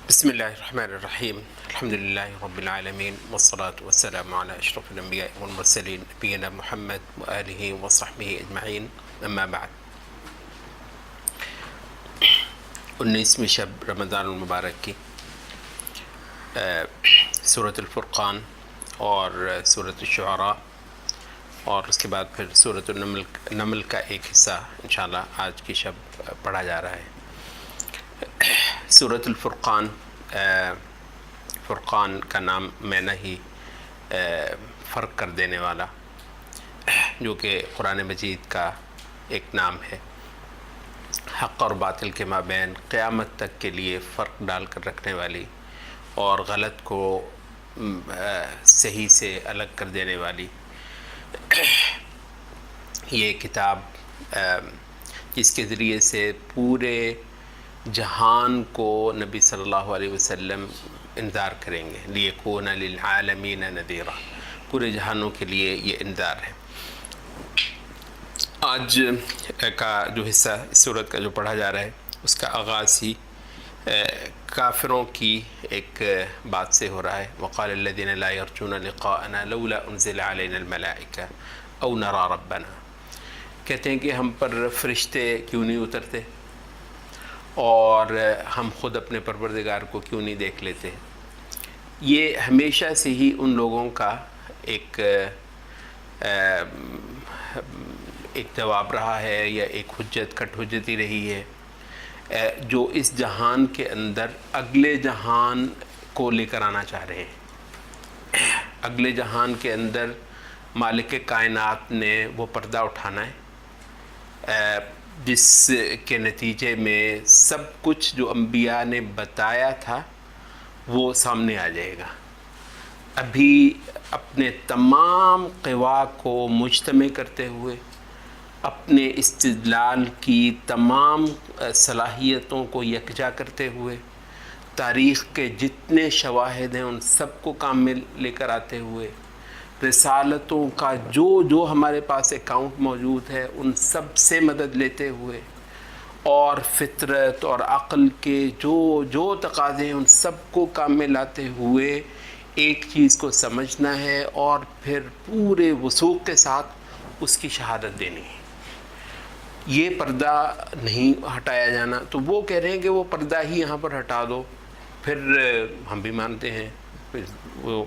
بسم الله الرحمن الرحيم. الحمد لله رب العالمين والصلاة والسلام على أشرف الأنبياء والمرسلين نبينا محمد وآله وصحبه أجمعين. أما بعد، 19ویں شب رمضان المبارک کی سورۃ الفرقان اور سورۃ الشعراء اور اس کے بعد پھر سورۃ النمل کا ایک حصہ انشاءاللہ آج کی شب پڑھا جا رہا ہے۔ سورۃ الفرقان، فرقان کا نام معنی ہی فرق کر دینے والا، جو کہ قرآن مجید کا ایک نام ہے۔ حق اور باطل کے مابین قیامت تک کے لیے فرق ڈال کر رکھنے والی اور غلط کو صحیح سے الگ کر دینے والی یہ کتاب، جس کے ذریعے سے پورے جہان کو نبی صلی اللہ علیہ وسلم انذار کریں گے۔ لیکون للعالمین نذیرا، پورے جہانوں کے لیے یہ انذار ہے۔ آج کا جو حصہ اس سورت کا جو پڑھا جا رہا ہے اس کا آغاز ہی کافروں کی ایک بات سے ہو رہا ہے۔ وقال الذین لا یرجون لقاءنا لولا انزل علینا الملائکہ او نرى ربنا، کہتے ہیں کہ ہم پر فرشتے کیوں نہیں اترتے اور ہم خود اپنے پروردگار کو کیوں نہیں دیکھ لیتے۔ یہ ہمیشہ سے ہی ان لوگوں کا ایک جواب رہا ہے، یا ایک کھٹ حجتی رہی ہے، جو اس جہان کے اندر اگلے جہان کو لے کر آنا چاہ رہے ہیں۔ اگلے جہان کے اندر مالک کائنات نے وہ پردہ اٹھانا ہے جس کے نتیجے میں سب کچھ جو انبیاء نے بتایا تھا وہ سامنے آ جائے گا۔ ابھی اپنے تمام قوا کو مجتمع کرتے ہوئے، اپنے استدلال کی تمام صلاحیتوں کو یکجا کرتے ہوئے، تاریخ کے جتنے شواہد ہیں ان سب کو کام میں لے کر آتے ہوئے، رسالتوں کا جو ہمارے پاس اکاؤنٹ موجود ہے ان سب سے مدد لیتے ہوئے، اور فطرت اور عقل کے جو تقاضے ہیں ان سب کو کام میں لاتے ہوئے ایک چیز کو سمجھنا ہے اور پھر پورے وثوق کے ساتھ اس کی شہادت دینی ہے۔ یہ پردہ نہیں ہٹایا جانا، تو وہ کہہ رہے ہیں کہ وہ پردہ ہی یہاں پر ہٹا دو، پھر ہم بھی مانتے ہیں۔ پھر وہ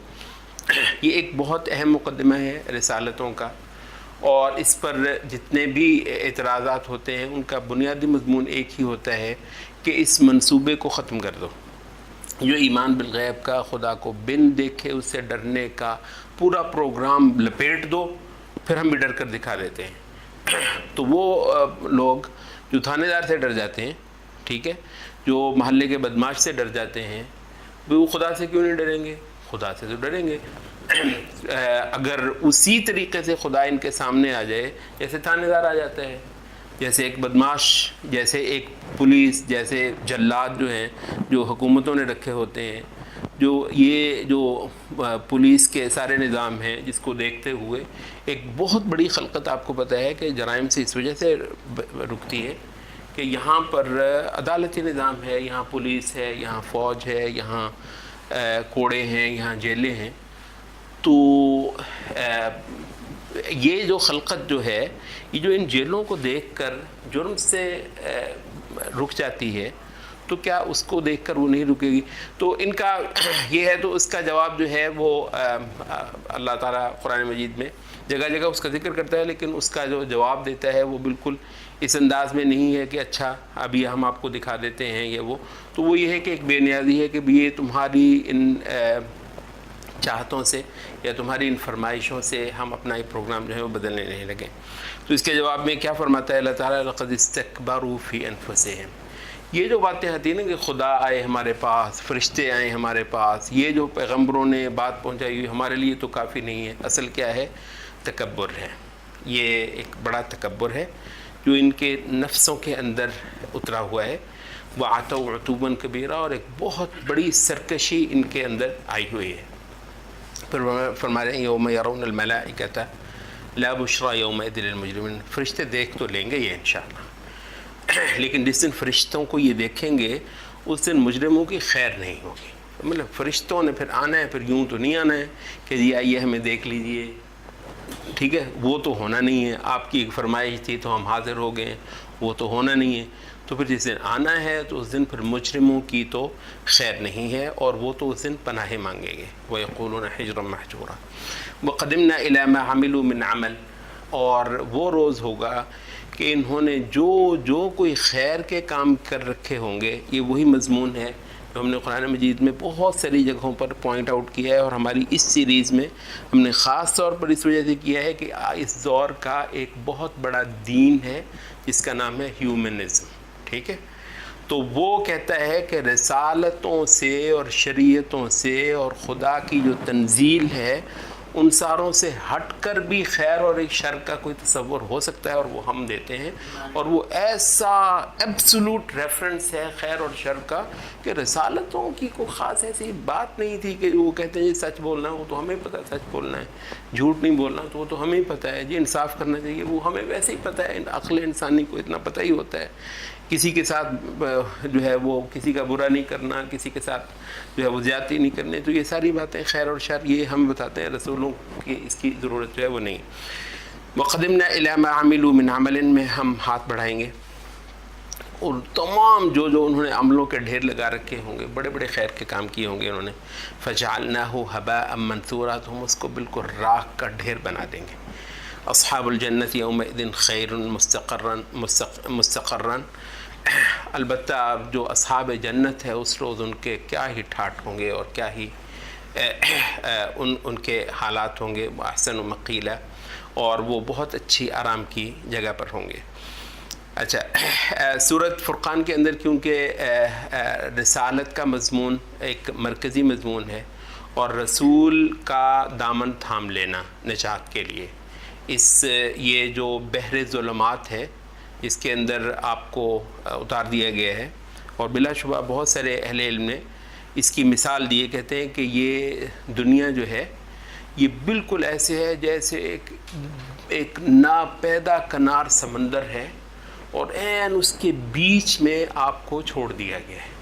یہ ایک بہت اہم مقدمہ ہے رسالتوں کا، اور اس پر جتنے بھی اعتراضات ہوتے ہیں ان کا بنیادی مضمون ایک ہی ہوتا ہے کہ اس منصوبے کو ختم کر دو۔ جو ایمان بالغیب کا، خدا کو بن دیکھے اس سے ڈرنے کا پورا پروگرام لپیٹ دو، پھر ہم بھی ڈر کر دکھا دیتے ہیں۔ تو وہ لوگ جو تھانے دار سے ڈر جاتے ہیں، ٹھیک ہے، جو محلے کے بدماش سے ڈر جاتے ہیں، وہ خدا سے کیوں نہیں ڈریں گے؟ خدا سے تو ڈریں گے۔ اگر اسی طریقے سے خدا ان کے سامنے آ جائے جیسے تھانے دار آ جاتا ہے، جیسے ایک بدماش، جیسے ایک پولیس، جیسے جلاد جو ہیں جو حکومتوں نے رکھے ہوتے ہیں، جو پولیس کے سارے نظام ہیں، جس کو دیکھتے ہوئے ایک بہت بڑی خلقت آپ کو پتہ ہے کہ جرائم سے اس وجہ سے رکتی ہے کہ یہاں پر عدالتی نظام ہے، یہاں پولیس ہے، یہاں فوج ہے، یہاں کوڑے ہیں، یہاں جیلیں ہیں۔ تو یہ جو خلقت جو ہے، یہ جو ان جیلوں کو دیکھ کر جرم سے رک جاتی ہے، تو کیا اس کو دیکھ کر وہ نہیں رکے گی؟ تو ان کا یہ ہے، تو اس کا جواب جو ہے وہ اللہ تعالیٰ قرآن مجید میں جگہ جگہ اس کا ذکر کرتا ہے، لیکن اس کا جو جواب دیتا ہے وہ بالکل اس انداز میں نہیں ہے کہ اچھا ابھی ہم آپ کو دکھا دیتے ہیں یہ وہ۔ تو وہ یہ ہے کہ ایک بے نیازی ہے کہ یہ تمہاری ان چاہتوں سے یا تمہاری ان فرمائشوں سے ہم اپنا ایک پروگرام جو ہے وہ بدلنے نہیں لگیں۔ تو اس کے جواب میں کیا فرماتا ہے اللہ تعالیٰ؟ لقد استکبروا فی انفسہم۔ یہ جو باتیں آتی ہیں نا کہ خدا آئے ہمارے پاس، فرشتے آئے ہمارے پاس، یہ جو پیغمبروں نے بات پہنچائی ہوئی ہمارے لیے تو کافی نہیں ہے۔ اصل کیا ہے؟ تکبر ہے۔ یہ ایک بڑا تکبر ہے جو ان کے نفسوں کے اندر اترا ہوا ہے۔ وَعَتَوْا عُتُوًّا كَبِيرًا، اور ایک بہت بڑی سرکشی ان کے اندر آئی ہوئی ہے۔ پھر فرما رہے ہیں یوم یرون الملائکۃ لا بشری یومئذ للمجرمین، فرشتے دیکھ تو لیں گے یہ انشاءاللہ، لیکن جس دن فرشتوں کو یہ دیکھیں گے اس دن مجرموں کی خیر نہیں ہوگی. مطلب فرشتوں نے پھر آنا ہے, پھر یوں تو نہیں آنا ہے کہ جی آئیے ہمیں دیکھ لیجئے, ٹھیک ہے, وہ تو ہونا نہیں ہے. آپ کی ایک فرمائش تھی تو ہم حاضر ہو گئے, وہ تو ہونا نہیں ہے. تو پھر جس دن آنا ہے تو اس دن پھر مجرموں کی تو خیر نہیں ہے, اور وہ تو اس دن پناہ مانگیں گے. وَيَقُولُونَ حِجْرًا مَحْجُورًا وَقَدِمْنَا إِلَىٰ مَا عَمِلُوا مِنْ عَمَلٍ, اور وہ روز ہوگا کہ انہوں نے جو کوئی خیر کے کام کر رکھے ہوں گے. یہ وہی مضمون ہے جو ہم نے قرآن مجید میں بہت ساری جگہوں پر پوائنٹ آؤٹ کیا ہے, اور ہماری اس سیریز میں ہم نے خاص طور پر اس وجہ سے کیا ہے کہ اس دور کا ایک بہت بڑا دین ہے جس کا نام ہے ہیومنزم. ٹھیک ہے, تو وہ کہتا ہے کہ رسالتوں سے اور شریعتوں سے اور خدا کی جو تنزیل ہے ان ساروں سے ہٹ کر بھی خیر اور ایک شر کا کوئی تصور ہو سکتا ہے, اور وہ ہم دیتے ہیں. اور وہ ایسا ایبسولوٹ ریفرنس ہے خیر اور شر کا کہ رسالتوں کی کوئی خاص ایسی بات نہیں تھی کہ وہ کہتے ہیں جی سچ بولنا ہے, وہ تو ہمیں پتہ ہے سچ بولنا ہے, جھوٹ نہیں بولنا تو وہ تو ہمیں پتہ ہے, جی انصاف کرنا چاہیے وہ ہمیں ویسے ہی پتہ ہے. عقل انسانی کو اتنا پتہ ہی ہوتا ہے. کسی کے ساتھ جو ہے وہ کسی کا برا نہیں کرنا, کسی کے ساتھ جو ہے وہ زیادتی نہیں کرنے. تو یہ ساری باتیں خیر اور شر یہ ہم بتاتے ہیں, رسولوں کی اس کی ضرورت جو ہے وہ نہیں. وَقَدِمْنَا إِلَىٰ مَا عَمِلُوا مِنْ عَمَلٍ میں ہم ہاتھ بڑھائیں گے, اور تمام جو انہوں نے عملوں کے ڈھیر لگا رکھے ہوں گے, بڑے بڑے خیر کے کام کیے ہوں گے انہوں نے, فَجَعَلْنَاهُ هَبَاءً مَنْثُورًا, تو ہم اس کو بالکل راکھ کا ڈھیر بنا دیں گے. اصحاب الجنت یومئذ خیر مستقرا, البتہ جو اصحاب جنت ہے اس روز ان کے کیا ہی ٹھاٹھ ہوں گے اور کیا ہی ان کے حالات ہوں گے. احسن مقیلا, اور وہ بہت اچھی آرام کی جگہ پر ہوں گے. اچھا, سورۃ فرقان کے اندر کیونکہ رسالت کا مضمون ایک مرکزی مضمون ہے, اور رسول کا دامن تھام لینا نجات کے لیے, یہ جو بحر ظلمات ہے اس کے اندر آپ کو اتار دیا گیا ہے. اور بلا شبہ بہت سارے اہل علم نے اس کی مثال دیے, کہتے ہیں کہ یہ دنیا جو ہے یہ بالکل ایسے ہے جیسے ایک ناپیدا کنار سمندر ہے, اور عین اس کے بیچ میں آپ کو چھوڑ دیا گیا ہے.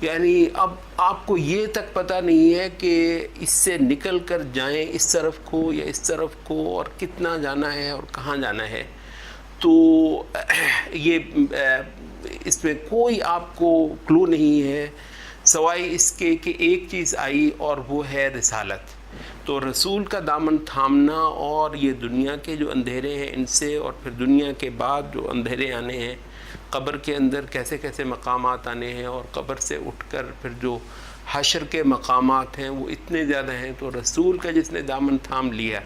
یعنی اب آپ کو یہ تک پتہ نہیں ہے کہ اس سے نکل کر جائیں اس طرف کو یا اس طرف کو, اور کتنا جانا ہے اور کہاں جانا ہے. تو یہ اس میں کوئی آپ کو کلو نہیں ہے سوائے اس کے کہ ایک چیز آئی اور وہ ہے رسالت. تو رسول کا دامن تھامنا, اور یہ دنیا کے جو اندھیرے ہیں ان سے, اور پھر دنیا کے بعد جو اندھیرے آنے ہیں, قبر کے اندر کیسے کیسے مقامات آنے ہیں, اور قبر سے اٹھ کر پھر جو حشر کے مقامات ہیں وہ اتنے زیادہ ہیں. تو رسول کا جس نے دامن تھام لیا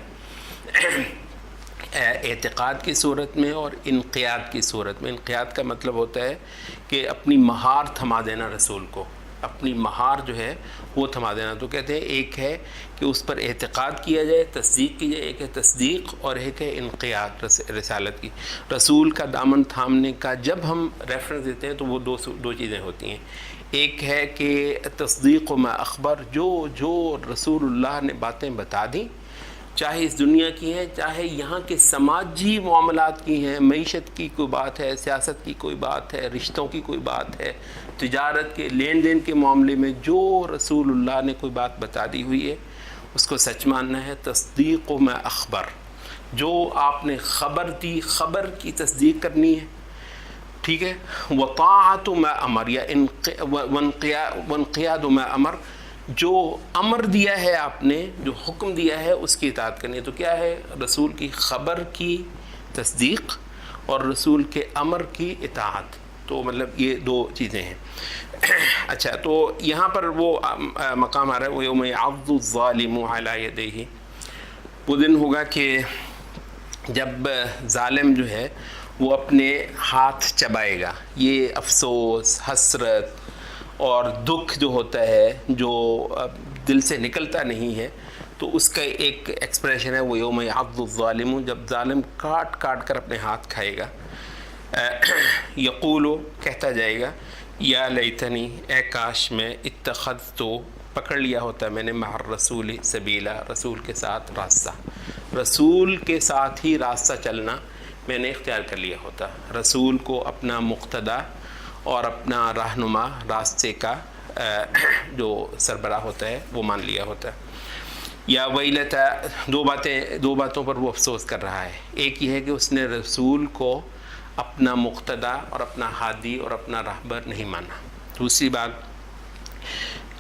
اعتقاد کی صورت میں اور انقیاد کی صورت میں, انقیاد کا مطلب ہوتا ہے کہ اپنی مہار تھما دینا, رسول کو اپنی مہار جو ہے وہ تھما دینا. تو کہتے ہیں ایک ہے کہ اس پر اعتقاد کیا جائے, تصدیق کی جائے, ایک ہے تصدیق اور ایک ہے انقیاد رسالت کی. رسول کا دامن تھامنے کا جب ہم ریفرنس دیتے ہیں تو وہ دو چیزیں ہوتی ہیں. ایک ہے کہ تصدیق و ما اخبر, جو رسول اللہ نے باتیں بتا دیں, چاہے اس دنیا کی ہیں چاہے یہاں کے سماجی معاملات کی ہیں, معیشت کی کوئی بات ہے, سیاست کی کوئی بات ہے, رشتوں کی کوئی بات ہے, تجارت کے لین دین کے معاملے میں جو رسول اللہ نے کوئی بات بتا دی ہوئی ہے اس کو سچ ماننا ہے. تصدیق و ما اخبر, جو آپ نے خبر دی خبر کی تصدیق کرنی ہے, ٹھیک ہے. وطاعت ما امر یا وانقیاد ما امر, جو امر دیا ہے آپ نے, جو حکم دیا ہے اس کی اطاعت کرنی ہے. تو کیا ہے, رسول کی خبر کی تصدیق اور رسول کے امر کی اطاعت. تو مطلب یہ دو چیزیں ہیں. اچھا, تو یہاں پر وہ مقام آ رہا ہے وَيَوْمَ يَعَضُّ الظَّالِمُ عَلَىٰ يَدَيْهِ, وہ دن ہوگا کہ جب ظالم جو ہے وہ اپنے ہاتھ چبائے گا. یہ افسوس, حسرت اور دکھ جو ہوتا ہے جو دل سے نکلتا نہیں ہے, تو اس کا ایک ایکسپریشن ہے وہ یوم یعض الظالم, جب ظالم کاٹ کاٹ کر اپنے ہاتھ کھائے گا. یقولو, کہتا جائے گا, یا لیتنی, اے کاش میں اتخذت, پکڑ لیا ہوتا میں نے, مع الرسول سبیلا, رسول کے ساتھ راستہ, رسول کے ساتھ ہی راستہ چلنا میں نے اختیار کر لیا ہوتا, رسول کو اپنا مقتدا اور اپنا رہنما راستے کا جو سربراہ ہوتا ہے وہ مان لیا ہوتا ہے۔ یا ویلتا، دو باتوں پر وہ افسوس کر رہا ہے۔ ایک یہ ہے کہ اس نے رسول کو اپنا مقتدا اور اپنا ہادی اور اپنا رہبر نہیں مانا۔ دوسری بات،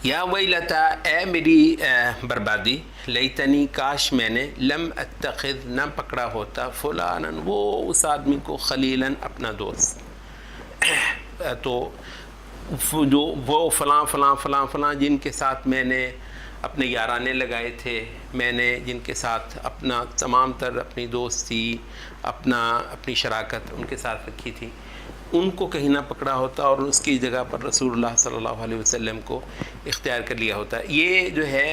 یا ویلتا، اے میری بربادی، لیتنی، کاش میں نے، لم اتخذ، نہ پکڑا ہوتا، فلانا، وہ اس آدمی کو، خلیلاً، اپنا دوست۔ تو جو وہ فلاں فلاں فلاں فلاں جن کے ساتھ میں نے اپنے یارانے لگائے تھے، میں نے جن کے ساتھ اپنا تمام تر اپنی دوستی، اپنی شراکت ان کے ساتھ رکھی تھی، ان کو کہیں نہ پکڑا ہوتا اور اس کی جگہ پر رسول اللہ صلی اللہ علیہ وسلم کو اختیار کر لیا ہوتا۔ یہ جو ہے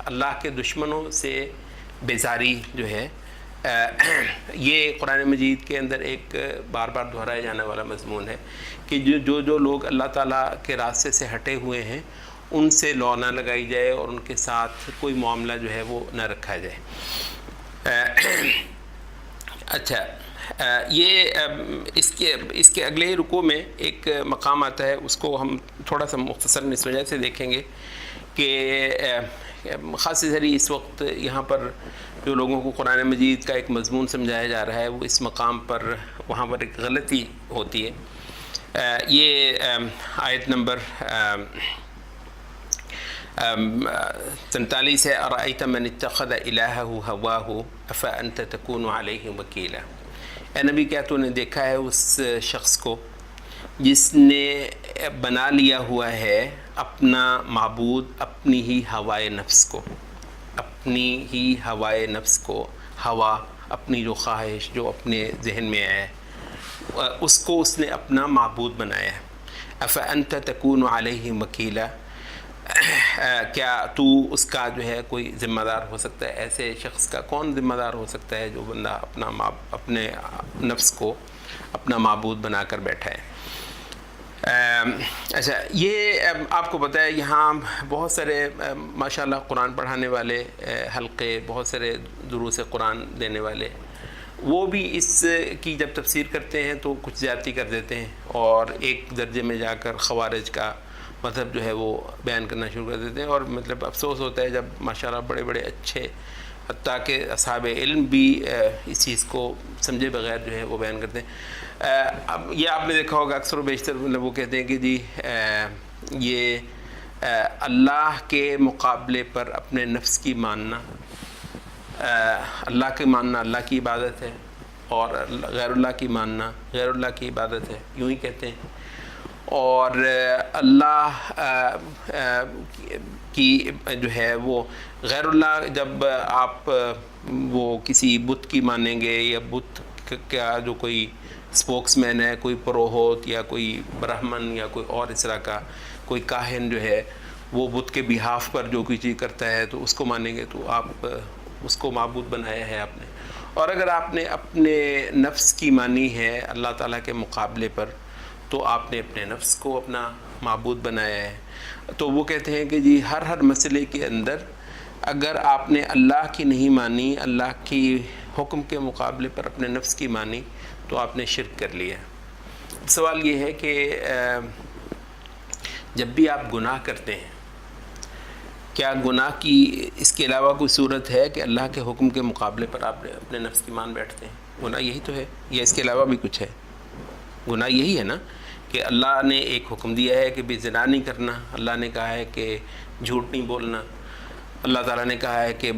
اللہ کے دشمنوں سے بیزاری جو ہے، یہ قرآن مجید کے اندر ایک بار بار دہرائے جانے والا مضمون ہے کہ جو لوگ اللہ تعالیٰ کے راستے سے ہٹے ہوئے ہیں ان سے لو نہ لگائی جائے اور ان کے ساتھ کوئی معاملہ جو ہے وہ نہ رکھا جائے۔ اچھا، یہ اس کے اگلے رکوع میں ایک مقام آتا ہے، اس کو ہم تھوڑا سا مختصر اس وجہ سے دیکھیں گے کہ خاص طری اس وقت یہاں پر جو لوگوں کو قرآن مجید کا ایک مضمون سمجھایا جا رہا ہے وہ اس مقام پر وہاں پر ایک غلطی ہوتی ہے۔ یہ آیت نمبر 43 ہے، ارأیت من اتخذ الہہ ہواہ افانت تکون علیہ وکیلا۔ اے نبی، کیا تو نے دیکھا ہے اس شخص کو جس نے بنا لیا ہوا ہے اپنا معبود اپنی ہی ہوائے نفس کو، اپنی ہی ہوائے نفس کو، ہوا اپنی جو خواہش جو اپنے ذہن میں ہے اس کو اس نے اپنا معبود بنایا ہے۔ افانت تکون علیہ وکیلا، کیا تو اس کا جو ہے کوئی ذمہ دار ہو سکتا ہے؟ ایسے شخص کا کون ذمہ دار ہو سکتا ہے جو بندہ اپنے نفس کو اپنا معبود بنا کر بیٹھا ہے؟ اچھا، یہ آپ کو پتہ ہے یہاں بہت سارے ماشاءاللہ قرآن پڑھانے والے حلقے، بہت سارے دروس قرآن دینے والے، وہ بھی اس کی جب تفسیر کرتے ہیں تو کچھ زیادتی کر دیتے ہیں اور ایک درجے میں جا کر خوارج کا مذہب جو ہے وہ بیان کرنا شروع کر دیتے ہیں، اور مطلب افسوس ہوتا ہے جب ماشاءاللہ بڑے بڑے اچھے حتیٰ کہ اصحاب علم بھی اس چیز کو سمجھے بغیر جو ہے وہ بیان کرتے ہیں۔ اب یہ آپ نے دیکھا ہوگا اکثر و بیشتر مطلب وہ کہتے ہیں کہ جی یہ اللہ کے مقابلے پر اپنے نفس کی ماننا، اللہ کے ماننا اللہ کی عبادت ہے اور غیر اللہ کی ماننا غیر اللہ کی عبادت ہے، یوں ہی کہتے ہیں۔ اور اللہ کی جو ہے وہ غیر اللہ، جب آپ وہ کسی بت کی مانیں گے یا بت کا جو کوئی اسپوکس مین ہے، کوئی پروہت یا کوئی برہمن یا کوئی اور اس طرح کا کوئی کاہن جو ہے وہ بت کے بہاف پر جو کوئی چیز کرتا ہے تو اس کو مانیں گے تو آپ اس کو معبود بنایا ہے آپ نے۔ اور اگر آپ نے اپنے نفس کی مانی ہے اللہ تعالیٰ کے مقابلے پر تو آپ نے اپنے نفس کو اپنا معبود بنایا ہے۔ تو وہ کہتے ہیں کہ جی ہر مسئلے کے اندر اگر آپ نے اللہ کی نہیں مانی، اللہ کی حکم کے مقابلے پر اپنے نفس کی مانی تو آپ نے شرک کر لیا۔ سوال یہ ہے کہ جب بھی آپ گناہ کرتے ہیں، کیا گناہ کی اس کے علاوہ کوئی صورت ہے کہ اللہ کے حکم کے مقابلے پر آپ اپنے نفس کی مان بیٹھتے ہیں؟ گناہ یہی تو ہے، یا اس کے علاوہ بھی کچھ ہے؟ گناہ یہی ہے نا کہ اللہ نے ایک حکم دیا ہے کہ بھی زنا نہیں کرنا، اللہ نے کہا ہے کہ جھوٹ نہیں بولنا، اللہ تعالیٰ نے کہا ہے کہ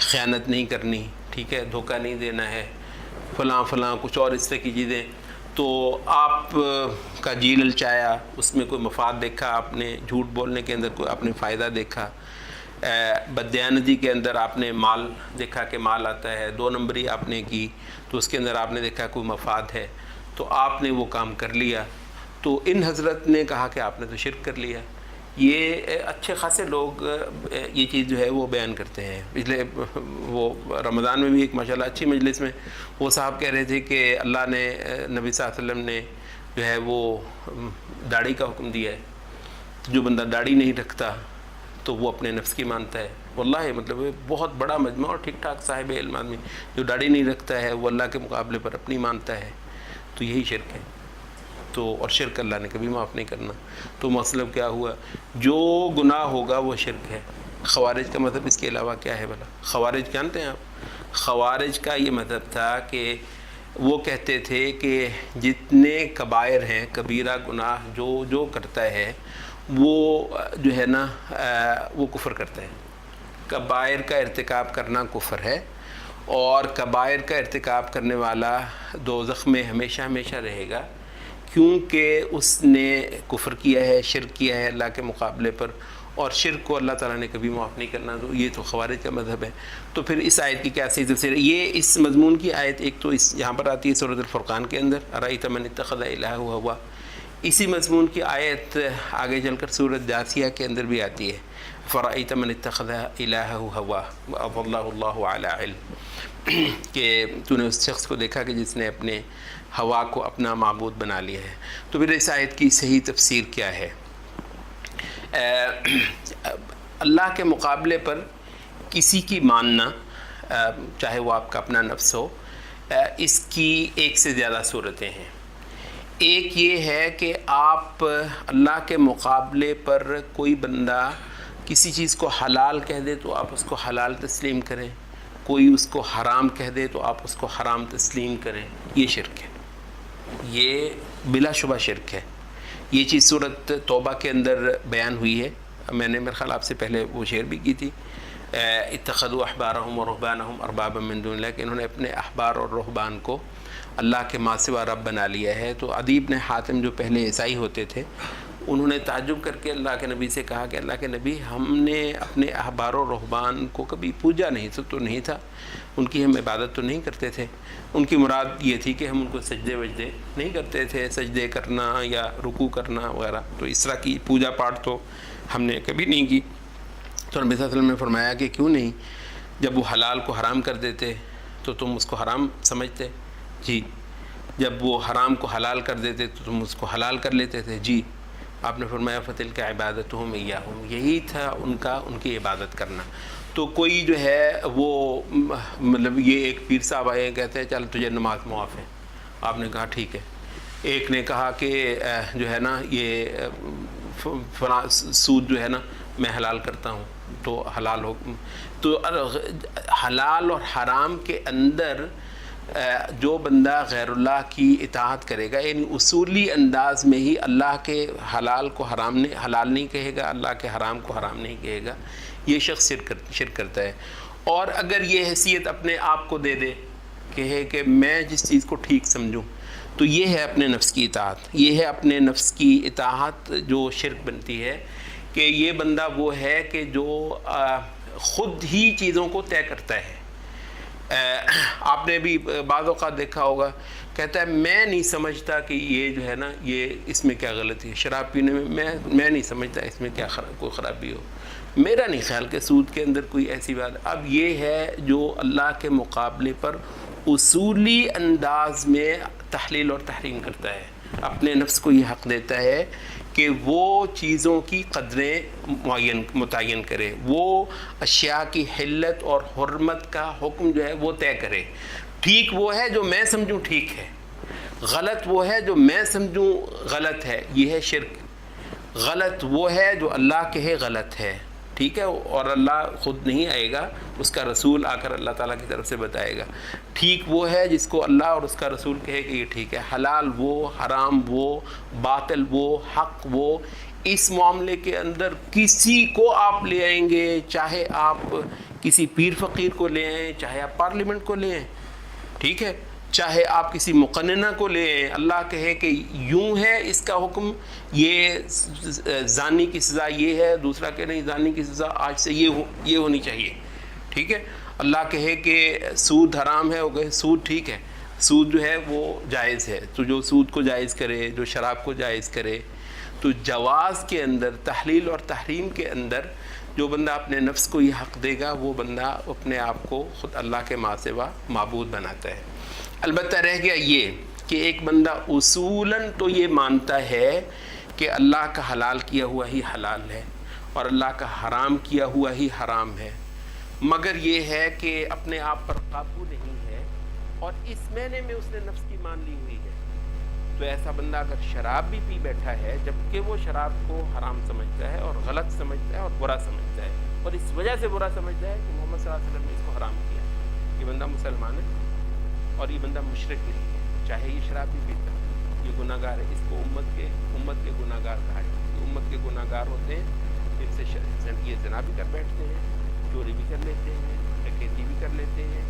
خیانت نہیں کرنی، ٹھیک ہے، دھوکہ نہیں دینا ہے، فلاں فلاں کچھ اور اس طرح کی چیزیں۔ تو آپ کا جی للچایا، اس میں کوئی مفاد دیکھا آپ نے، جھوٹ بولنے کے اندر کوئی آپ نے فائدہ دیکھا، بددیانتی کے اندر آپ نے مال دیکھا کہ مال آتا ہے، 2 نمبری آپ نے کی تو اس کے اندر آپ نے دیکھا کوئی مفاد ہے تو آپ نے وہ کام کر لیا، تو ان حضرت نے کہا کہ آپ نے تو شرک کر لیا۔ یہ اچھے خاصے لوگ یہ چیز جو ہے وہ بیان کرتے ہیں۔ پچھلے وہ رمضان میں بھی ایک ماشاءاللہ اچھی مجلس میں وہ صاحب کہہ رہے تھے کہ اللہ نے نبی صلی اللہ علیہ وسلم نے جو ہے وہ داڑھی کا حکم دیا ہے، جو بندہ داڑھی نہیں رکھتا تو وہ اپنے نفس کی مانتا ہے۔ واللہ مطلب بہت بڑا مجمع اور ٹھیک ٹھاک صاحب علم آدمی جو داڑھی نہیں رکھتا ہے وہ اللہ کے مقابلے پر اپنی مانتا ہے، تو یہی شرک ہے۔ تو اور شرک اللہ نے کبھی معاف نہیں کرنا. تو مطلب کیا ہوا؟ جو گناہ ہوگا وہ شرک ہے. خوارج کا مذہب اس کے علاوہ کیا ہے بھلا؟ خوارج جانتے ہیں آپ؟ خوارج کا یہ مذہب تھا کہ وہ کہتے تھے کہ جتنے کبائر ہیں، کبیرہ گناہ جو کرتا ہے وہ جو ہے نا وہ کفر کرتا ہے. کبائر کا ارتکاب کرنا کفر ہے، اور کبائر کا ارتکاب کرنے والا دوزخ میں ہمیشہ ہمیشہ رہے گا، کیونکہ اس نے کفر کیا ہے، شرک کیا ہے اللہ کے مقابلے پر، اور شرک کو اللہ تعالیٰ نے کبھی معاف نہیں کرنا. تو یہ تو خوارج کا مذہب ہے. تو پھر اس آیت کی کیا صحیح تفسیر ہے؟ یہ اس مضمون کی آیت ایک تو اس یہاں پر آتی ہے سورۃ الفرقان کے اندر، ارأیت من اتخذ الہہ ہوا. اسی مضمون کی آیت آگے چل کر سورۃ جاثیہ کے اندر بھی آتی ہے، فرأیت من اتخذ الہہ ہوا واضلہ اللہ علی علم، کہ تو نے اس شخص کو دیکھا کہ جس نے اپنے ہوا کو اپنا معبود بنا لیا ہے. تو پھر اس آیت کی صحیح تفسیر کیا ہے؟ اللہ کے مقابلے پر کسی کی ماننا، چاہے وہ آپ کا اپنا نفس ہو، اس کی ایک سے زیادہ صورتیں ہیں. ایک یہ ہے کہ آپ اللہ کے مقابلے پر کوئی بندہ کسی چیز کو حلال کہہ دے تو آپ اس کو حلال تسلیم کریں، کوئی اس کو حرام کہہ دے تو آپ اس کو حرام تسلیم کریں. یہ شرک ہے، یہ بلا شبہ شرک ہے. یہ چیز سورۃ توبہ کے اندر بیان ہوئی ہے. میں نے میرے خیال آپ سے پہلے وہ شعر بھی کی تھی، اتخذوا احبارهم ورهبانهم اربابا من دون اللہ، کہ انہوں نے اپنے احبار اور رہبان کو اللہ کے ماں سوا رب بنا لیا ہے. تو عدی بن حاتم جو پہلے عیسائی ہوتے تھے، انہوں نے تعجب کر کے اللہ کے نبی سے کہا کہ اللہ کے نبی، ہم نے اپنے احبار و رہبان کو کبھی پوجا نہیں تھا، ان کی ہم عبادت تو نہیں کرتے تھے. ان کی مراد یہ تھی کہ ہم ان کو سجدے وجدے نہیں کرتے تھے، سجدے کرنا یا رکوع کرنا وغیرہ، تو اس طرح کی پوجا پاٹ تو ہم نے کبھی نہیں کی. تو نبی صلی اللہ علیہ وسلم نے فرمایا کہ کیوں نہیں؟ جب وہ حلال کو حرام کر دیتے تو تم اس کو حرام سمجھتے؟ جی. جب وہ حرام کو حلال کر دیتے تو تم اس کو حلال کر لیتے تھے؟ جی. آپ نے فرمایا فتلک عبادتہم ایاہم، یہی تھا ان کی عبادت کرنا. تو کوئی جو ہے وہ مطلب یہ ایک پیر صاحب آئے کہتے ہیں چل تجھے نماز معاف ہے، آپ نے کہا ٹھیک ہے. ایک نے کہا کہ جو ہے نا یہ فلاں سود جو ہے نا میں حلال کرتا ہوں تو حلال ہو. تو حلال اور حرام کے اندر جو بندہ غیر اللہ کی اطاعت کرے گا، یعنی اصولی انداز میں ہی اللہ کے حلال کو حلال نہیں کہے گا، اللہ کے حرام کو حرام نہیں کہے گا، یہ شخص شرک کرتا ہے. اور اگر یہ حیثیت اپنے آپ کو دے دے کہ میں جس چیز کو ٹھیک سمجھوں، تو یہ ہے اپنے نفس کی اطاعت. یہ ہے اپنے نفس کی اطاعت جو شرک بنتی ہے، کہ یہ بندہ وہ ہے کہ جو خود ہی چیزوں کو طے کرتا ہے. آپ نے بھی بعض اوقات دیکھا ہوگا، کہتا ہے میں نہیں سمجھتا کہ یہ جو ہے نا یہ اس میں کیا غلطی ہے، شراب پینے میں میں نہیں سمجھتا اس میں کیا کوئی خرابی ہو، میرا نہیں خیال کہ سود کے اندر کوئی ایسی بات. اب یہ ہے جو اللہ کے مقابلے پر اصولی انداز میں تحلیل اور تحریم کرتا ہے، اپنے نفس کو یہ حق دیتا ہے کہ وہ چیزوں کی قدریں متعین کرے، وہ اشیاء کی حلت اور حرمت کا حکم جو ہے وہ طے کرے. ٹھیک وہ ہے جو میں سمجھوں ٹھیک ہے، غلط وہ ہے جو میں سمجھوں غلط ہے، یہ ہے شرک. غلط وہ ہے جو اللہ کہے غلط ہے، ٹھیک ہے، اور اللہ خود نہیں آئے گا، اس کا رسول آ کر اللہ تعالیٰ کی طرف سے بتائے گا. ٹھیک وہ ہے جس کو اللہ اور اس کا رسول کہے کہ یہ ٹھیک ہے. حلال وہ، حرام وہ، باطل وہ، حق وہ. اس معاملے کے اندر کسی کو آپ لے آئیں گے، چاہے آپ کسی پیر فقیر کو لے آئیں، چاہے آپ پارلیمنٹ کو لے آئیں، ٹھیک ہے، چاہے آپ کسی مقننہ کو لے آئیں، اللہ کہے کہ یوں ہے اس کا حکم، یہ زانی کی سزا یہ ہے، دوسرا کہ نہیں زانی کی سزا آج سے یہ ہونی چاہیے، ٹھیک ہے. اللہ کہے کہ سود حرام ہے، ہو گئے سود ٹھیک ہے، سود جو ہے وہ جائز ہے، تو جو سود کو جائز کرے، جو شراب کو جائز کرے. تو جواز کے اندر، تحلیل اور تحریم کے اندر جو بندہ اپنے نفس کو یہ حق دے گا، وہ بندہ اپنے آپ کو خود اللہ کے ماں سوا معبود بناتا ہے. البتہ رہ گیا یہ کہ ایک بندہ اصولاً تو یہ مانتا ہے کہ اللہ کا حلال کیا ہوا ہی حلال ہے اور اللہ کا حرام کیا ہوا ہی حرام ہے، مگر یہ ہے کہ اپنے آپ پر قابو نہیں ہے، اور اس معنی میں اس نے نفس کی مان لی ہوئی ہے. تو ایسا بندہ اگر شراب بھی پی بیٹھا ہے جبکہ وہ شراب کو حرام سمجھتا ہے اور غلط سمجھتا ہے اور برا سمجھتا ہے، اور اس وجہ سے برا سمجھتا ہے کہ محمد صلی اللہ علیہ وسلم نے اس کو حرام کیا، یہ بندہ مسلمان ہے اور یہ بندہ مشرک نہیں ہے، چاہے یہ شراب بھی پیتا ہے، یہ گناہ گار ہے، اس کو امت کے گناہ گار کہا جاتا ہے۔ امت کے گناہ گار ہوتے ہیں ان سے یہ زنا بھی کر بیٹھتے ہیں، چوری بھی کر لیتے ہیں، ڈکیتی بھی کر لیتے ہیں،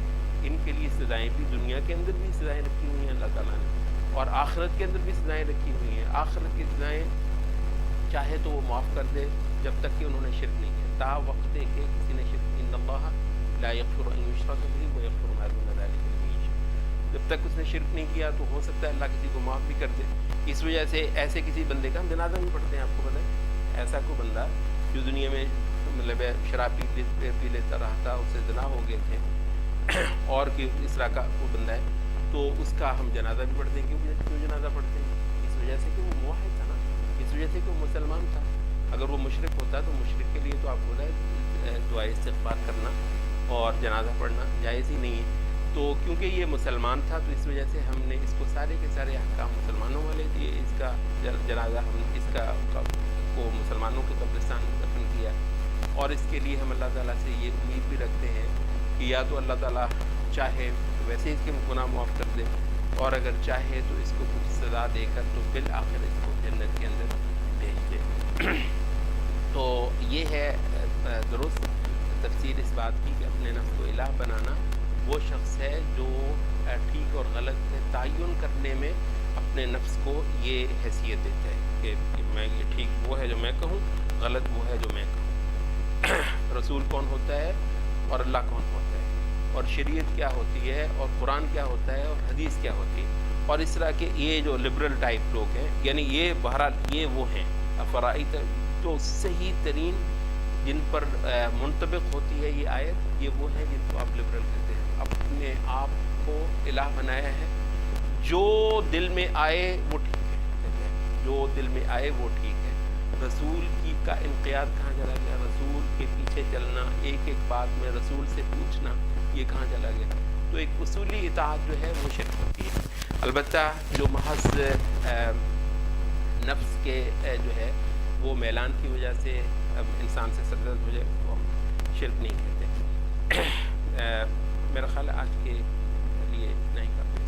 ان کے لیے سزائیں بھی دنیا کے اندر بھی سزائیں رکھی ہوئی ہیں اللہ تعالیٰ نے، اور آخرت کے اندر بھی سزائیں رکھی ہوئی ہیں۔ آخرت کی سزائیں چاہے تو وہ معاف کر دے جب تک کہ انہوں نے شرک نہیں کیا، تا وقت کہ کسی نے شرک، ان اللہ لا یغفر ان یشرک بہ ویغفر ما دون ذلک لمن یشاء، جب تک اس نے شرک نہیں کیا تو ہو سکتا ہے اللہ کسی کو معاف بھی کر دے۔ اس وجہ سے ایسے کسی بندے کا ہم جنازہ بھی پڑھتے ہیں، آپ کو پتہ ہے، ایسا کوئی بندہ جو دنیا میں مطلب شراب پی لیتا رہا تھا، اس سے زنا ہو گئے تھے اور کہ اس طرح کا وہ بندہ ہے تو اس کا ہم جنازہ بھی پڑھتے ہیں۔ کیوں جنازہ پڑھتے ہیں؟ اس وجہ سے کہ وہ موحد تھا نا، اس وجہ سے کہ وہ مسلمان تھا۔ اگر وہ مشرک ہوتا تو مشرک کے لیے تو آپ کو ہے دعائے استغفار کرنا اور جنازہ پڑھنا جائز ہی نہیں ہے۔ تو کیونکہ یہ مسلمان تھا تو اس وجہ سے ہم نے اس کو سارے کے سارے احکام مسلمانوں والے دیے، اس کا جنازہ ہم اس کا کو مسلمانوں کے قبرستان میں دفن کیا، اور اس کے لیے ہم اللہ تعالیٰ سے یہ امید بھی رکھتے ہیں کہ یا تو اللہ تعالیٰ چاہے تو ویسے اس کے گناہ معاف کر دے، اور اگر چاہے تو اس کو کچھ سزا دے کر تو بالآخر اس کو جنت کے اندر بھیج دے۔ تو یہ ہے درست تفسیر اس بات کی کہ اپنے نفس کو الہ بنانا وہ شخص ہے جو ٹھیک اور غلط ہے تعین کرنے میں اپنے نفس کو یہ حیثیت دیتا ہے کہ میں یہ ٹھیک وہ ہے جو میں کہوں، غلط وہ ہے جو میں کہوں۔ رسول کون ہوتا ہے اور اللہ کون ہوتا ہے، اور شریعت کیا ہوتی ہے، اور قرآن کیا ہوتا ہے، اور حدیث کیا ہوتی ہے، اور اس طرح کے یہ جو لبرل ٹائپ لوگ ہیں، یعنی یہ بہرحال یہ وہ ہیں افرائیت جو صحیح ترین جن پر منطبق ہوتی ہے یہ آیت، یہ وہ ہیں جن کو آپ لبرل کہتے ہیں، اپنے آپ کو الہ بنایا ہے، جو دل میں آئے وہ ٹھیک ہے، جو دل میں آئے وہ ٹھیک ہے۔ رسول کی کا انقیاد کہاں چلا گیا، رسول کے پیچھے چلنا، ایک ایک بات میں رسول سے پوچھنا، یہ کہاں چلا گیا؟ تو ایک اصولی اطاعت جو ہے وہ شرک ہوتی ہے۔ البتہ جو محض نفس کے جو ہے وہ میلان کی وجہ سے انسان سے سرزد ہو جائے وہ ہم شرک نہیں کہتے۔ میرا خیال ہے آج کے لیے نہیں کرتے۔